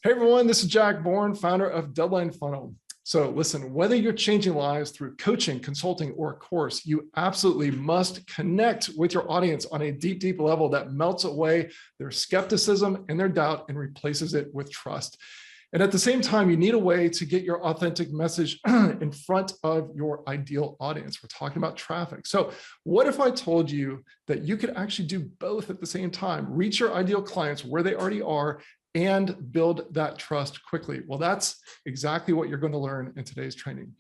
Hey everyone, this is Jack Bourne, founder of Deadline Funnel. So listen, whether you're changing lives through coaching, consulting, or a course, you absolutely must connect with your audience on a deep, deep level that melts away their skepticism and their doubt and replaces it with trust. And at the same time, you need a way to get your authentic message in front of your ideal audience. We're talking about traffic. So what if I told you that you could actually do both at the same time, reach your ideal clients where they already are and build that trust quickly? Well, that's exactly what you're going to learn in today's training.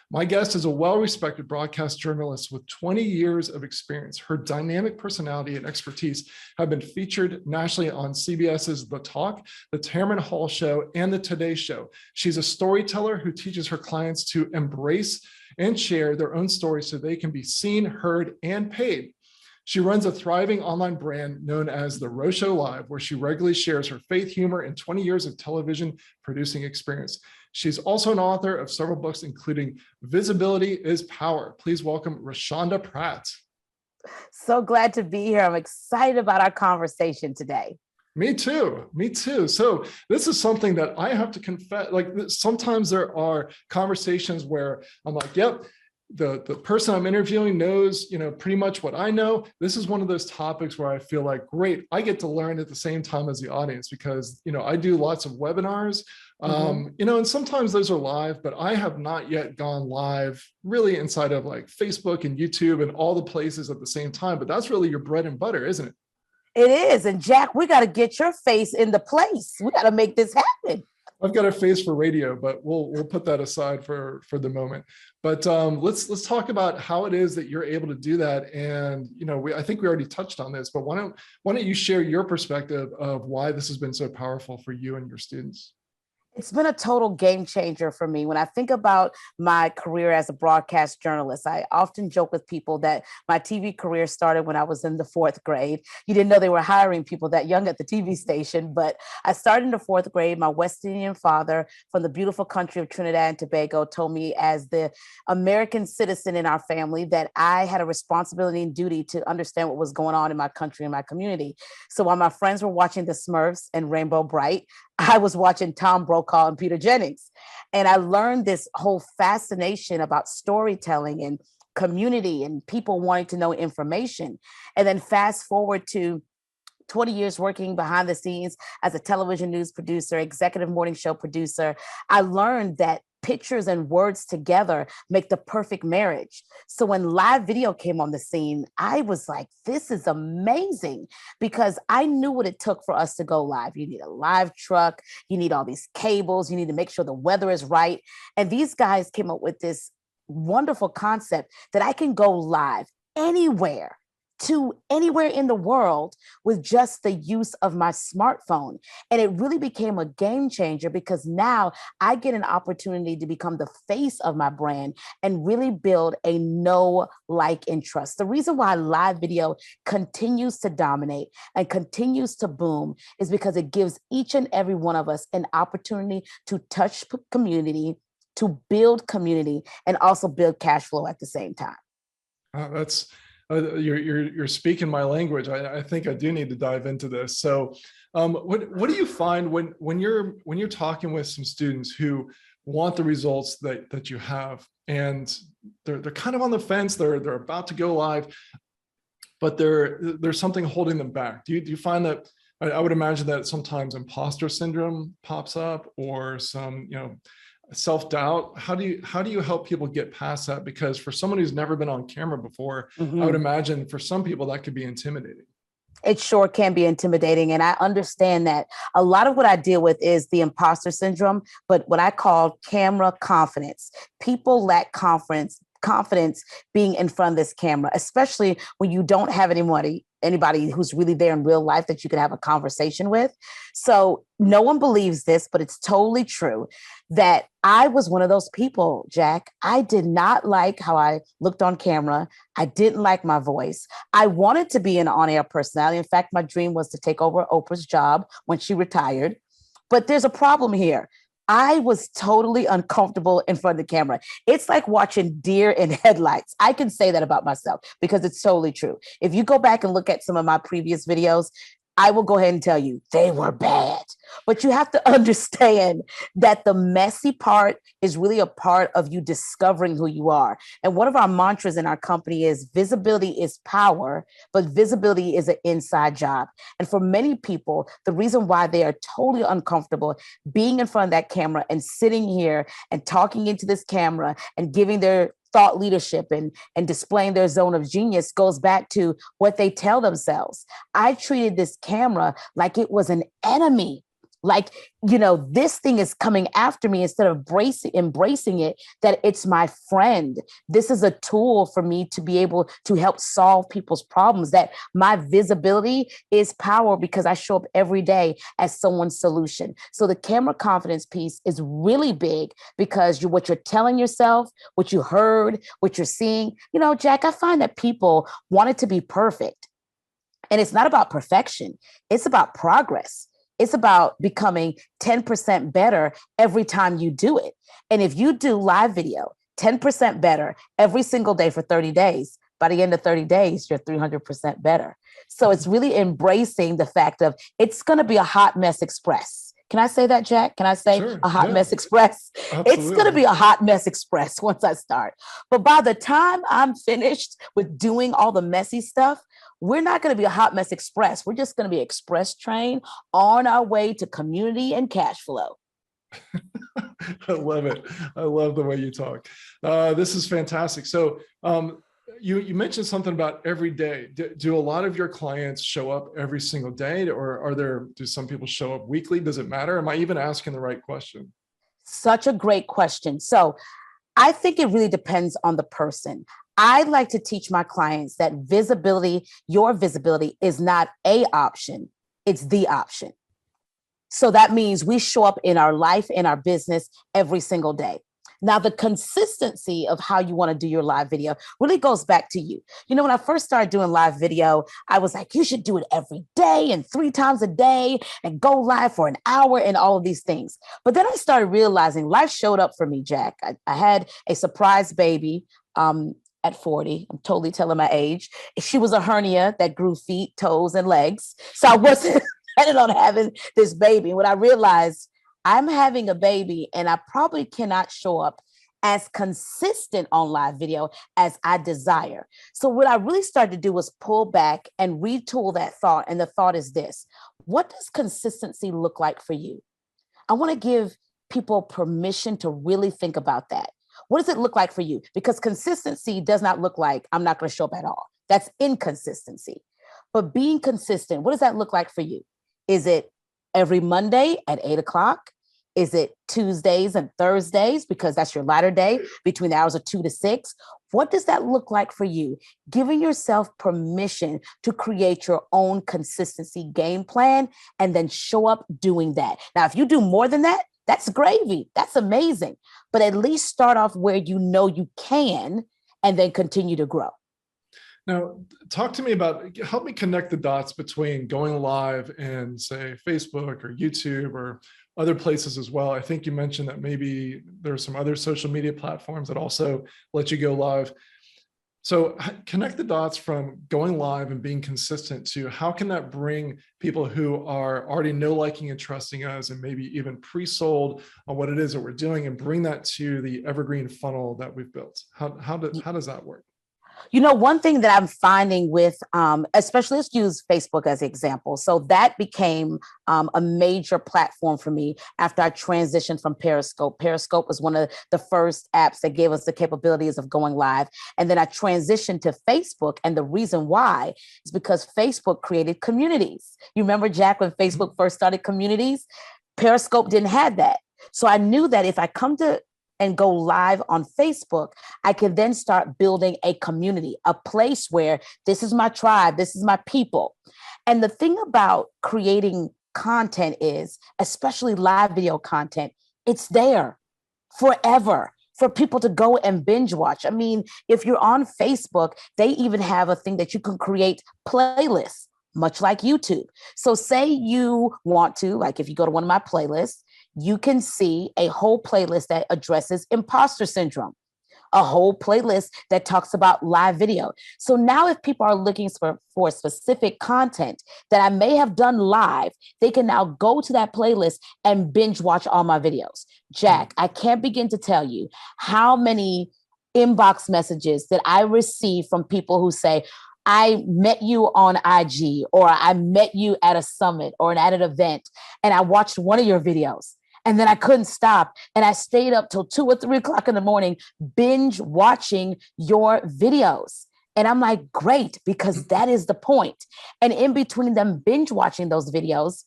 My guest is a well-respected broadcast journalist with 20 years of experience. Her dynamic personality and expertise have been featured nationally on CBS's The Talk, The Tamron Hall Show, and The Today Show. She's a storyteller who teaches her clients to embrace and share their own stories so they can be seen, heard, and paid. She runs a thriving online brand known as The Roshanda Live, where she regularly shares her faith, humor, and 20 years of television producing experience. She's also an author of several books, including Visibility is Power. Please welcome Roshanda Pratt. So glad to be here. I'm excited about our conversation today. Me too. Me too. So this is something that I have to confess, like sometimes there are conversations where I'm like, yep, the person I'm interviewing knows, pretty much what I know. This is one of those topics where I feel like, great, I get to learn at the same time as the audience because, I do lots of webinars, and sometimes those are live, but I have not yet gone live really inside of like Facebook and YouTube and all the places at the same time. But that's really your bread and butter, isn't it? It is. And Jack, we got to get your face in the place. We got to make this happen. I've got a face for radio, but we'll put that aside for the moment. But let's talk about how it is that you're able to do that. And I think we already touched on this, but why don't you share your perspective of why this has been so powerful for you and your students? It's been a total game changer for me. When I think about my career as a broadcast journalist, I often joke with people that my TV career started when I was in the 4th grade. You didn't know they were hiring people that young at the TV station, but I started in the 4th grade. My West Indian father from the beautiful country of Trinidad and Tobago told me, as the American citizen in our family, that I had a responsibility and duty to understand what was going on in my country and my community. So while my friends were watching the Smurfs and Rainbow Bright, I was watching Tom Brokaw and Peter Jennings. And I learned this whole fascination about storytelling and community and people wanting to know information. And then fast forward to 20 years working behind the scenes as a television news producer, executive morning show producer, I learned that pictures and words together make the perfect marriage. So when live video came on the scene, I was like, this is amazing, because I knew what it took for us to go live. You need a live truck, you need all these cables, you need to make sure the weather is right. And these guys came up with this wonderful concept that I can go live anywhere in the world with just the use of my smartphone. And it really became a game changer, because now I get an opportunity to become the face of my brand and really build a know, like, and trust. The reason why live video continues to dominate and continues to boom is because it gives each and every one of us an opportunity to touch community, to build community, and also build cash flow at the same time. That's you're speaking my language. I think I do need to dive into this. So what do you find when you're talking with some students who want the results that you have, and they're kind of on the fence, they're about to go live, but there's something holding them back? Do you find that, I would imagine that sometimes imposter syndrome pops up, or some self-doubt? How do you help people get past that? Because for someone who's never been on camera before, I would imagine for some people that could be intimidating. It sure can be intimidating. And I understand that a lot of what I deal with is the imposter syndrome, but what I call camera confidence. People lack confidence being in front of this camera, especially when you don't have anybody who's really there in real life that you could have a conversation with. So no one believes this, but it's totally true that I was one of those people, Jack. I did not like how I looked on camera. I didn't like my voice. I wanted to be an on-air personality. In fact, my dream was to take over Oprah's job when she retired. But there's a problem here. I was totally uncomfortable in front of the camera. It's like watching deer in headlights. I can say that about myself because it's totally true. If you go back and look at some of my previous videos, I will go ahead and tell you they were bad. But you have to understand that the messy part is really a part of you discovering who you are. And one of our mantras in our company is visibility is power, but visibility is an inside job. And for many people, the reason why they are totally uncomfortable being in front of that camera and sitting here and talking into this camera and giving their thought leadership and displaying their zone of genius goes back to what they tell themselves. I treated this camera like it was an enemy. Like, this thing is coming after me instead of embracing it, that it's my friend. This is a tool for me to be able to help solve people's problems, that my visibility is power because I show up every day as someone's solution. So the camera confidence piece is really big because what you're telling yourself, what you heard, what you're seeing. Jack, I find that people want it to be perfect. And it's not about perfection. It's about progress. It's about becoming 10% better every time you do it. And if you do live video 10% better every single day for 30 days, by the end of 30 days, you're 300% better. So it's really embracing the fact of it's going to be a hot mess express. Can I say that, Jack? Can I say Sure, a hot yeah. mess express? Absolutely. It's going to be a hot mess express once I start. But by the time I'm finished with doing all the messy stuff, we're not going to be a hot mess express. We're just going to be express train on our way to community and cash flow. I love it. I love the way you talk. This is fantastic. So you mentioned something about every day. Do a lot of your clients show up every single day, or do some people show up weekly? Does it matter? Am I even asking the right question? Such a great question. So I think it really depends on the person. I like to teach my clients that your visibility is not an option, it's the option. So that means we show up in our life, in our business every single day. Now, the consistency of how you want to do your live video really goes back to you. When I first started doing live video, I was like, you should do it every day and 3 times a day and go live for an hour and all of these things. But then I started realizing life showed up for me, Jack. I had a surprise baby at 40. I'm totally telling my age. She was a hernia that grew feet, toes, and legs. So I wasn't planning on having this baby. When I realized I'm having a baby and I probably cannot show up as consistent on live video as I desire. So what I really started to do was pull back and retool that thought. And the thought is this: what does consistency look like for you? I want to give people permission to really think about that. What does it look like for you? Because consistency does not look like I'm not going to show up at all. That's inconsistency. But being consistent, what does that look like for you? Is it every Monday at 8:00? Is it Tuesdays and Thursdays because that's your latter day between the hours of 2 to 6? What does that look like for you? Giving yourself permission to create your own consistency game plan and then show up doing that. Now, if you do more than that, that's gravy. That's amazing. But at least start off where you can and then continue to grow. Now, help me connect the dots between going live and, say, Facebook or YouTube or other places as well. I think you mentioned that maybe there's some other social media platforms that also let you go live. So connect the dots from going live and being consistent to how can that bring people who are already liking and trusting us and maybe even pre-sold on what it is that we're doing and bring that to the Evergreen funnel that we've built. How does that work? One thing that I'm finding with, especially let's use Facebook as an example. So that became a major platform for me after I transitioned from Periscope. Periscope was one of the first apps that gave us the capabilities of going live. And then I transitioned to Facebook. And the reason why is because Facebook created communities. You remember, Jack, when Facebook first started communities? Periscope didn't have that. So I knew that if I come to and go live on Facebook, I can then start building a community, a place where this is my tribe, this is my people. And the thing about creating content is, especially live video content, it's there forever for people to go and binge watch. I mean, if you're on Facebook, they even have a thing that you can create playlists, much like YouTube. So say you want to, like if you go to one of my playlists, you can see a whole playlist that addresses imposter syndrome. a whole playlist that talks about live video. So now if people are looking for specific content that I may have done live, they can now go to that playlist and binge watch all my videos. Jack, I can't begin to tell you how many inbox messages that I receive from people who say, I met you on IG, or I met you at a summit or at an event, and I watched one of your videos. And then I couldn't stop. And I stayed up till 2 or 3 o'clock in the morning, binge watching your videos. And I'm like, great, because that is the point. And in between them binge watching those videos,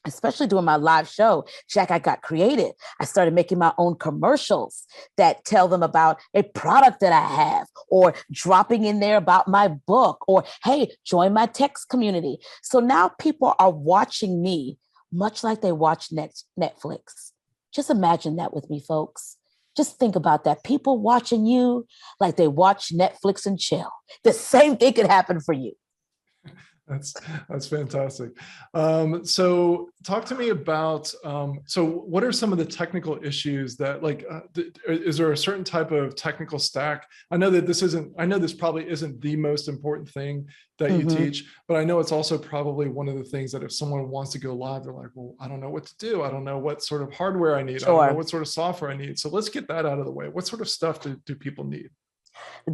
especially doing my live show, Jack, I got creative. I started making my own commercials that tell them about a product that I have, or dropping in there about my book, or, hey, join my text community. So now people are watching me much like they watch Netflix. Just imagine that with me, folks. Just think about that. People watching you like they watch Netflix and chill. The same thing could happen for you. That's fantastic. So talk to me about, so what are some of the technical issues that, like, is there a certain type of technical stack? I know this probably isn't the most important thing that you teach, but I know it's also probably one of the things that if someone wants to go live, they're like, well, I don't know what to do. I don't know what sort of hardware I need. I don't know what sort of software I need. So let's get that out of the way. What sort of stuff do people need?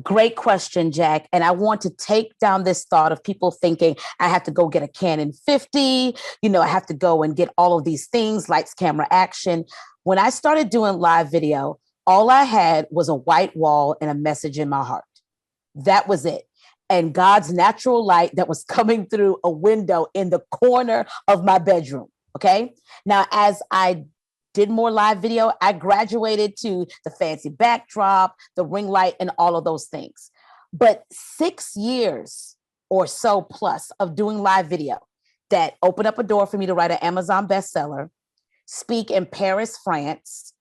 Great question, Jack. And I want to take down this thought of people thinking I have to go get a Canon 50, I have to go and get all of these things, lights, camera, action. When I started doing live video, all I had was a white wall and a message in my heart. That was it. And God's natural light that was coming through a window in the corner of my bedroom. Okay. Now, as I did more live video, I graduated to the fancy backdrop, the ring light, and all of those things. But 6 years or so plus of doing live video that opened up a door for me to write an Amazon bestseller, speak in Paris, France,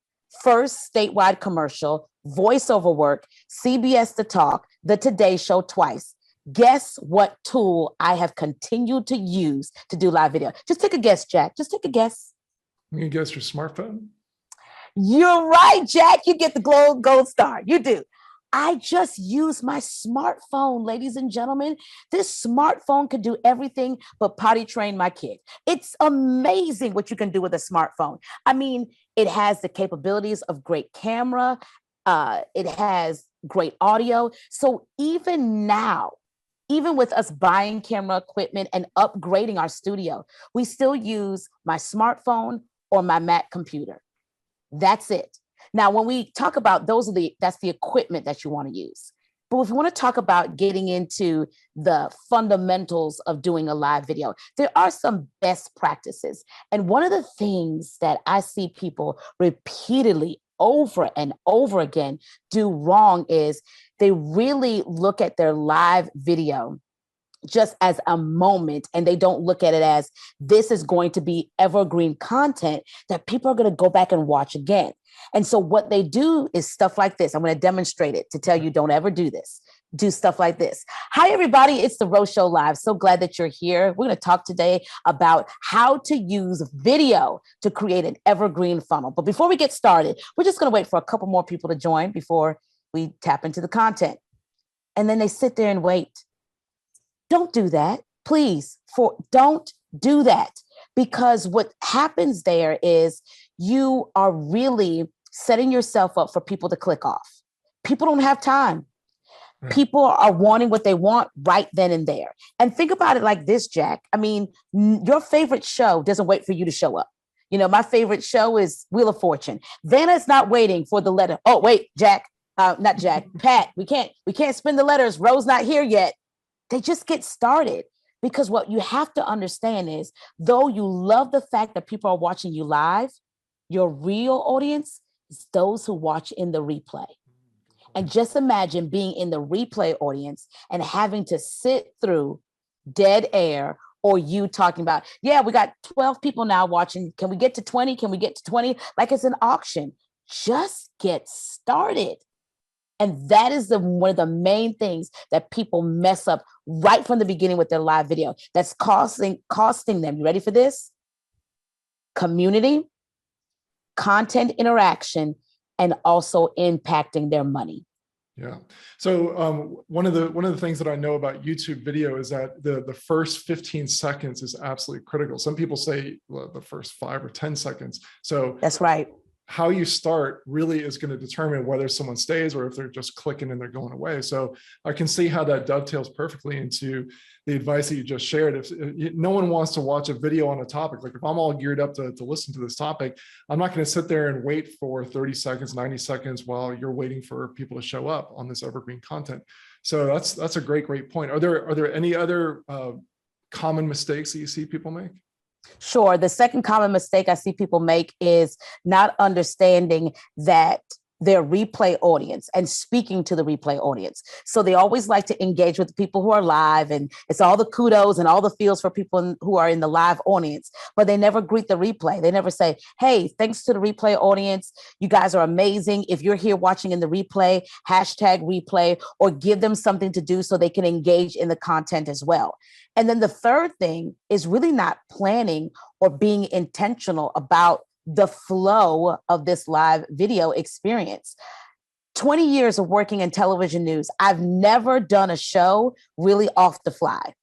first statewide commercial, voiceover work, CBS The Talk, The Today Show twice. Guess what tool I have continued to use to do live video? Just take a guess, Jack. Just take a guess. You guess your smartphone? You're right, Jack. You get the gold star. You do. I just use my smartphone, ladies and gentlemen. This smartphone could do everything but potty train my kid. It's amazing what you can do with a smartphone. I mean, it has the capabilities of great camera. It has great audio. So even now, even with us buying camera equipment and upgrading our studio, we still use my smartphone or my Mac computer. That's it. Now, when we talk about that's the equipment that you want to use. But if you want to talk about getting into the fundamentals of doing a live video, there are some best practices. And one of the things that I see people repeatedly over and over again do wrong is they really look at their live video just as a moment, and they don't look at it as this is going to be evergreen content that people are going to go back and watch again. And so what they do is stuff like this. I'm going to demonstrate it to tell you don't ever do this. Do stuff like this. Hi, everybody. It's the Rosh Show Live. So glad that you're here. We're going to talk today about how to use video to create an evergreen funnel. But before we get started, we're just going to wait for a couple more people to join before we tap into the content. And then they sit there and wait. Don't do that, please. Don't do that, because what happens there is you are really setting yourself up for people to click off. People don't have time. People are wanting what they want right then and there. And think about it like this, Jack. I mean, your favorite show doesn't wait for you to show up. My favorite show is Wheel of Fortune. Vanna's not waiting for the letter. Oh, wait, Jack, not Jack, Pat, we can't spin the letters. Rose not here yet. They just get started, because what you have to understand is, though you love the fact that people are watching you live, your real audience is those who watch in the replay. And just imagine being in the replay audience and having to sit through dead air, or you talking about, yeah, we got 12 people now watching. Can we get to 20? Can we get to 20? Like it's an auction. Just get started. And that is one of the main things that people mess up right from the beginning with their live video. That's costing them. You ready for this? Community, content interaction, and also impacting their money. Yeah. So one of the things that I know about YouTube video is that the first 15 seconds is absolutely critical. Some people say, well, the first 5 or 10 seconds. So That's right. how you start really is going to determine whether someone stays or if they're just clicking and they're going away. So I can see how that dovetails perfectly into the advice that you just shared. If no one wants to watch a video on a topic, like if I'm all geared up to listen to this topic, I'm not going to sit there and wait for 30 seconds, 90 seconds while you're waiting for people to show up on this evergreen content. So that's a great point. Are there any other common mistakes that you see people make? Sure. The second common mistake I see people make is not understanding that their replay audience and speaking to the replay audience. So they always like to engage with the people who are live, and it's all the kudos and all the feels for people who are in the live audience, but they never greet the replay. They never say, hey, thanks to the replay audience. You guys are amazing. If you're here watching in the replay, hashtag replay, or give them something to do so they can engage in the content as well. And then the third thing is really not planning or being intentional about the flow of this live video experience. 20 years of working in television news, I've never done a show really off the fly.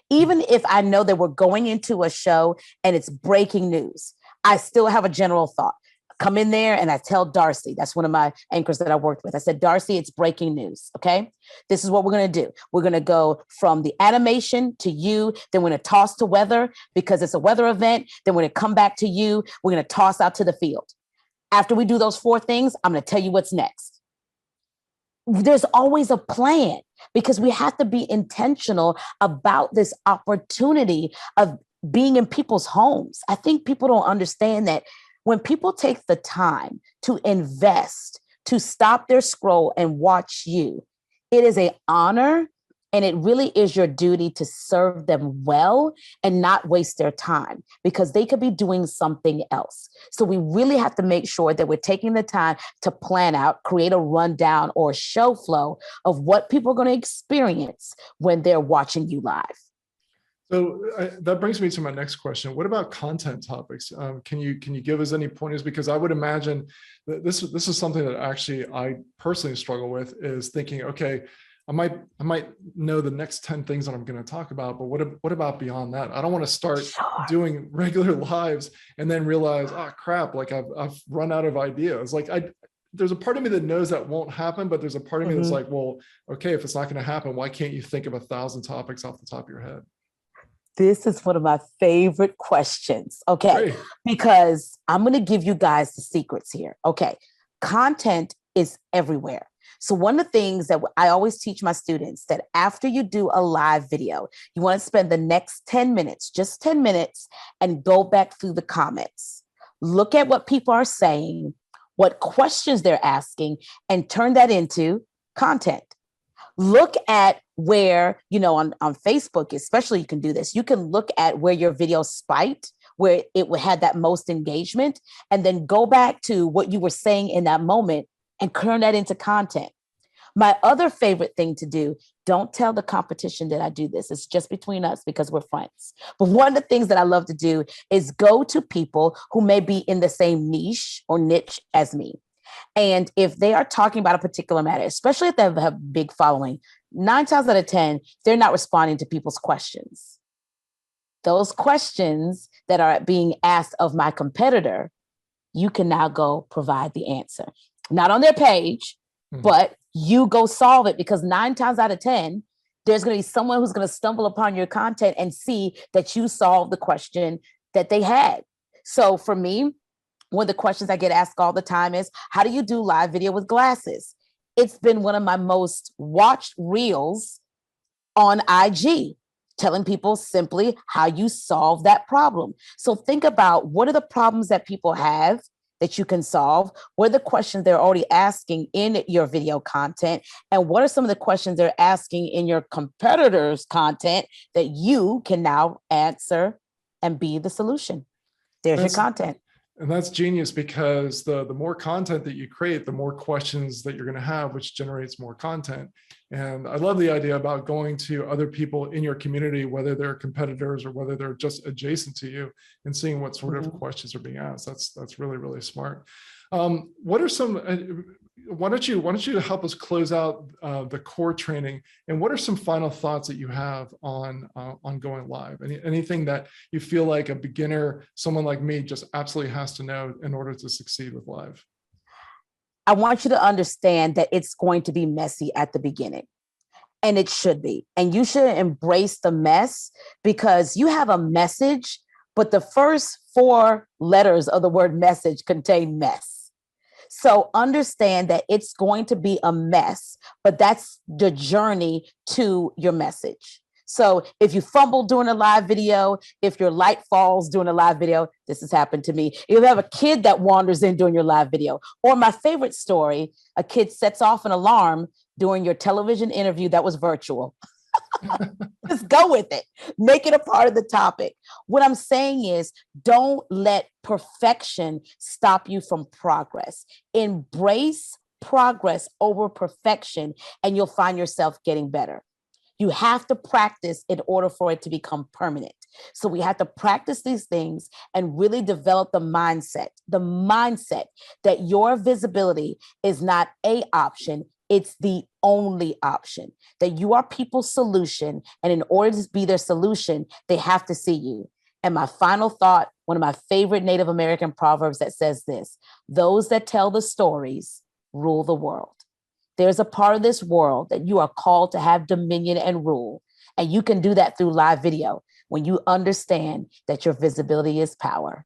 Even if I know that we're going into a show and it's breaking news, I still have a general thought. Come in there and I tell Darcy, that's one of my anchors that I worked with. I said, Darcy, it's breaking news. Okay. This is what we're going to do. We're going to go from the animation to you. Then we're going to toss to weather because it's a weather event. Then we're going to come back to you. We're going to toss out to the field. After we do those 4 things, I'm going to tell you what's next. There's always a plan because we have to be intentional about this opportunity of being in people's homes. I think people don't understand that when people take the time to invest, to stop their scroll and watch you, it is an honor, and it really is your duty to serve them well and not waste their time because they could be doing something else. So we really have to make sure that we're taking the time to plan out, create a rundown or a show flow of what people are going to experience when they're watching you live. So that brings me to my next question. What about content topics? Can you give us any pointers? Because I would imagine that this is something that actually I personally struggle with, is thinking, okay, I might know the next 10 things that I'm going to talk about, but what about beyond that? I don't want to start doing regular lives and then realize, oh crap, like I've run out of ideas. Like there's a part of me that knows that won't happen, but there's a part of me that's like, well, okay, if it's not going to happen, why can't you think of 1,000 topics off the top of your head? This is one of my favorite questions, okay? Great. Because I'm going to give you guys the secrets here. Okay, content is everywhere. So one of the things that I always teach my students, that after you do a live video, you want to spend the next 10 minutes, just 10 minutes, and go back through the comments. Look at what people are saying, what questions they're asking, and turn that into content. Look at where, on Facebook, especially, you can do this. You can look at where your video spiked, where it had that most engagement, and then go back to what you were saying in that moment and turn that into content. My other favorite thing to do, don't tell the competition that I do this. It's just between us because we're friends. But one of the things that I love to do is go to people who may be in the same niche or niche as me. And if they are talking about a particular matter, especially if they have a big following, 9 times out of 10, they're not responding to people's questions. Those questions that are being asked of my competitor, you can now go provide the answer. Not on their page, but you go solve it, because 9 times out of 10, there's going to be someone who's going to stumble upon your content and see that you solved the question that they had. So for me, one of the questions I get asked all the time is, how do you do live video with glasses? It's been one of my most watched reels on IG, telling people simply how you solve that problem. So think about, what are the problems that people have that you can solve? What are the questions they're already asking in your video content? And what are some of the questions they're asking in your competitors' content that you can now answer and be the solution? There's your content. And that's genius, because the more content that you create, the more questions that you're going to have, which generates more content. And I love the idea about going to other people in your community, whether they're competitors or whether they're just adjacent to you, and seeing what sort of questions are being asked. That's really, really smart. What are some, why don't you help us close out the core training? And what are some final thoughts that you have on going live? Anything that you feel like a beginner, someone like me, just absolutely has to know in order to succeed with live? I want you to understand that it's going to be messy at the beginning. And it should be. And you should embrace the mess, because you have a message, but the first 4 letters of the word message contain mess. So understand that it's going to be a mess, but that's the journey to your message. So if you fumble during a live video, if your light falls during a live video, this has happened to me. If you have a kid that wanders in during your live video, or my favorite story, a kid sets off an alarm during your television interview that was virtual. Just go with it. Make it a part of the topic. What I'm saying is, don't let perfection stop you from progress. Embrace progress over perfection, and you'll find yourself getting better. You have to practice in order for it to become permanent. So we have to practice these things and really develop the mindset that your visibility is not a option, it's the only option, that you are people's solution. And in order to be their solution, they have to see you. And my final thought, one of my favorite Native American proverbs that says this: those that tell the stories rule the world. There's a part of this world that you are called to have dominion and rule. And you can do that through live video when you understand that your visibility is power.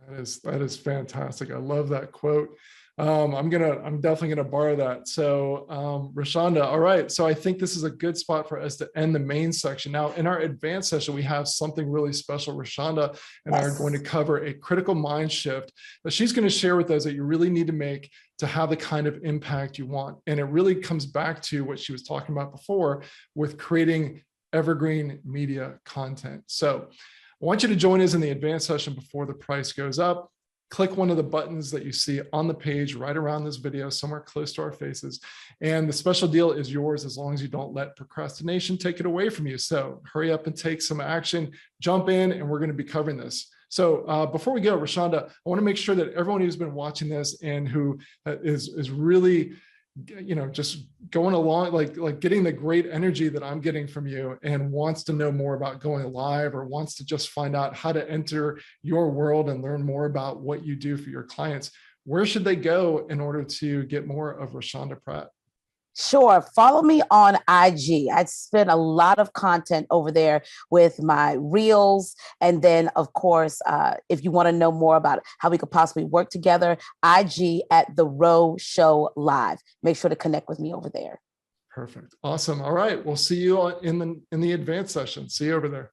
That is fantastic. I love that quote. I'm definitely gonna borrow that. So Roshanda, all right. So I think this is a good spot for us to end the main section. Now, in our advanced session, we have something really special. Roshanda and I are going to cover a critical mind shift that she's going to share with us that you really need to make to have the kind of impact you want. And it really comes back to what she was talking about before with creating evergreen media content. So I want you to join us in the advanced session before the price goes up. Click one of the buttons that you see on the page right around this video, somewhere close to our faces. And the special deal is yours as long as you don't let procrastination take it away from you. So hurry up and take some action, jump in, and we're going to be covering this. So before we go, Roshanda, I want to make sure that everyone who's been watching this and who is really, just going along, like getting the great energy that I'm getting from you and wants to know more about going live, or wants to just find out how to enter your world and learn more about what you do for your clients, where should they go in order to get more of Roshanda Pratt? Sure. Follow me on IG. I spend a lot of content over there with my reels. And then, of course, if you want to know more about how we could possibly work together, IG at The Row Show Live. Make sure to connect with me over there. Perfect. Awesome. All right. We'll see you in the advanced session. See you over there.